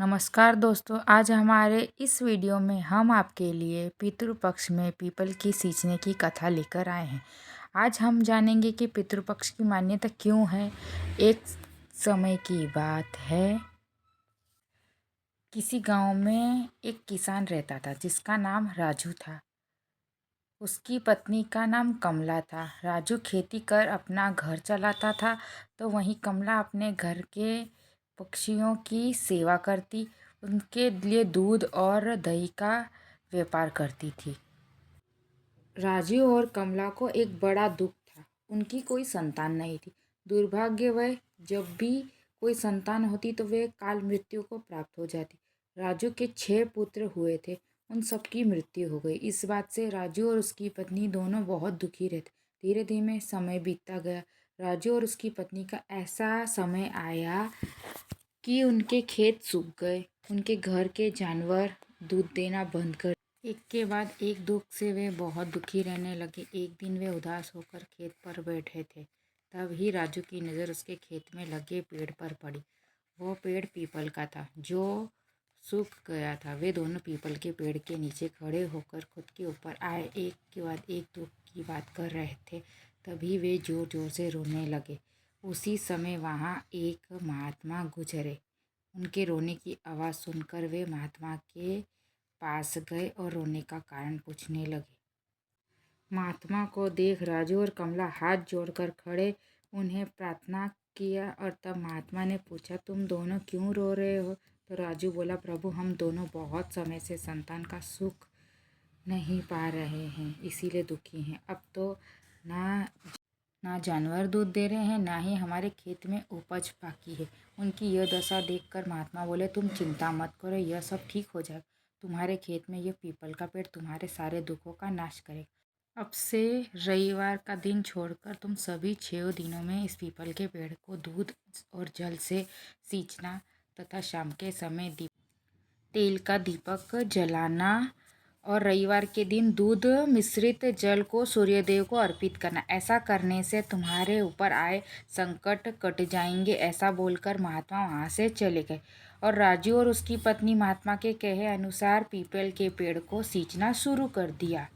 नमस्कार दोस्तों, आज हमारे इस वीडियो में हम आपके लिए पितृपक्ष में पीपल की सींचने की कथा लेकर आए हैं। आज हम जानेंगे कि पितृपक्ष की मान्यता क्यों है। एक समय की बात है, किसी गांव में एक किसान रहता था जिसका नाम राजू था। उसकी पत्नी का नाम कमला था। राजू खेती कर अपना घर चलाता था, तो वहीं कमला अपने घर के पक्षियों की सेवा करती, उनके लिए दूध और दही का व्यापार करती थी। राजू और कमला को एक बड़ा दुख था, उनकी कोई संतान नहीं थी। दुर्भाग्य वह, जब भी कोई संतान होती तो वे काल मृत्यु को प्राप्त हो जाती। राजू के 6 पुत्र हुए थे, उन सबकी मृत्यु हो गई। इस बात से राजू और उसकी पत्नी दोनों बहुत दुखी रहते। धीरे धीरे समय बीतता गया। राजू और उसकी पत्नी का ऐसा समय आया कि उनके खेत सूख गए, उनके घर के जानवर दूध देना बंद कर। एक के बाद एक दुख से वे बहुत दुखी रहने लगे। एक दिन वे उदास होकर खेत पर बैठे थे, तभी राजू की नज़र उसके खेत में लगे पेड़ पर पड़ी। वो पेड़ पीपल का था जो सूख गया था। वे दोनों पीपल के पेड़ के नीचे खड़े होकर खुद के ऊपर आए एक के बाद एक दुख की बात कर रहे थे। तभी वे जोर जोर से रोने लगे। उसी समय वहाँ एक महात्मा गुजरे। उनके रोने की आवाज़ सुनकर वे महात्मा के पास गए और रोने का कारण पूछने लगे। महात्मा को देख राजू और कमला हाथ जोड़कर खड़े, उन्हें प्रार्थना किया। और तब महात्मा ने पूछा, तुम दोनों क्यों रो रहे हो? तो राजू बोला, प्रभु, हम दोनों बहुत समय से संतान का सुख नहीं पा रहे हैं, इसीलिए दुखी हैं। अब तो ना जानवर दूध दे रहे हैं, ना ही हमारे खेत में उपज बाकी है। उनकी यह दशा देखकर महात्मा बोले, तुम चिंता मत करो, यह सब ठीक हो जाएगा। तुम्हारे खेत में यह पीपल का पेड़ तुम्हारे सारे दुखों का नाश करेगा। अब से रविवार का दिन छोड़कर तुम सभी 6 दिनों में इस पीपल के पेड़ को दूध और जल से सींचना तथा शाम के समय तेल का दीपक जलाना और रविवार के दिन दूध मिश्रित जल को सूर्यदेव को अर्पित करना। ऐसा करने से तुम्हारे ऊपर आए संकट कट जाएंगे। ऐसा बोलकर महात्मा वहाँ से चले गए और राजू और उसकी पत्नी महात्मा के कहे अनुसार पीपल के पेड़ को सींचना शुरू कर दिया।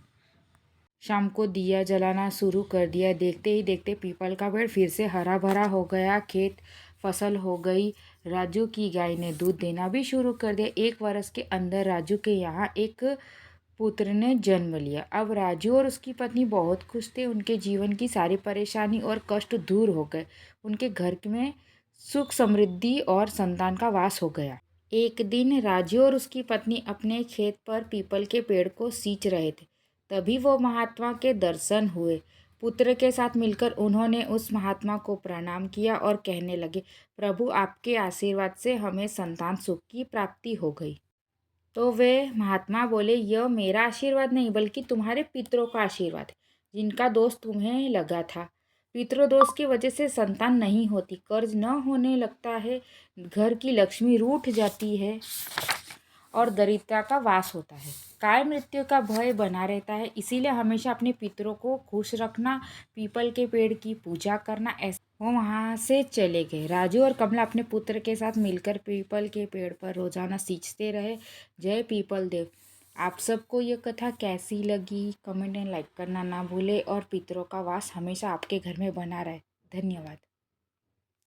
शाम को दिया जलाना शुरू कर दिया। देखते ही देखते पीपल का पेड़ फिर से हरा भरा हो गया। खेत फसल हो गई। राजू की गाय ने दूध देना भी शुरू कर दिया। 1 वर्ष के अंदर राजू के यहाँ एक पुत्र ने जन्म लिया। अब राजू और उसकी पत्नी बहुत खुश थे। उनके जीवन की सारी परेशानी और कष्ट दूर हो गए। उनके घर में सुख समृद्धि और संतान का वास हो गया। एक दिन राजू और उसकी पत्नी अपने खेत पर पीपल के पेड़ को सींच रहे थे। तभी वो महात्मा के दर्शन हुए। पुत्र के साथ मिलकर उन्होंने उस महात्मा को प्रणाम किया और कहने लगे, प्रभु, आपके आशीर्वाद से हमें संतान सुख की प्राप्ति हो गई। तो वे महात्मा बोले, यह मेरा आशीर्वाद नहीं बल्कि तुम्हारे पितरों का आशीर्वाद है, जिनका दोष तुम्हें लगा था। पितृदोष की वजह से संतान नहीं होती, कर्ज न होने लगता है, घर की लक्ष्मी रूठ जाती है और दरिद्रता का वास होता है। काल मृत्यु का भय बना रहता है। इसीलिए हमेशा अपने पितरों को खुश रखना, पीपल के पेड़ की पूजा करना। ऐसा वो वहाँ से चले गए। राजू और कमला अपने पुत्र के साथ मिलकर पीपल के पेड़ पर रोजाना सींचते रहे। जय पीपल देव। आप सबको ये कथा कैसी लगी? कमेंट एंड लाइक करना ना भूले और पितरों का वास हमेशा आपके घर में बना रहे। धन्यवाद।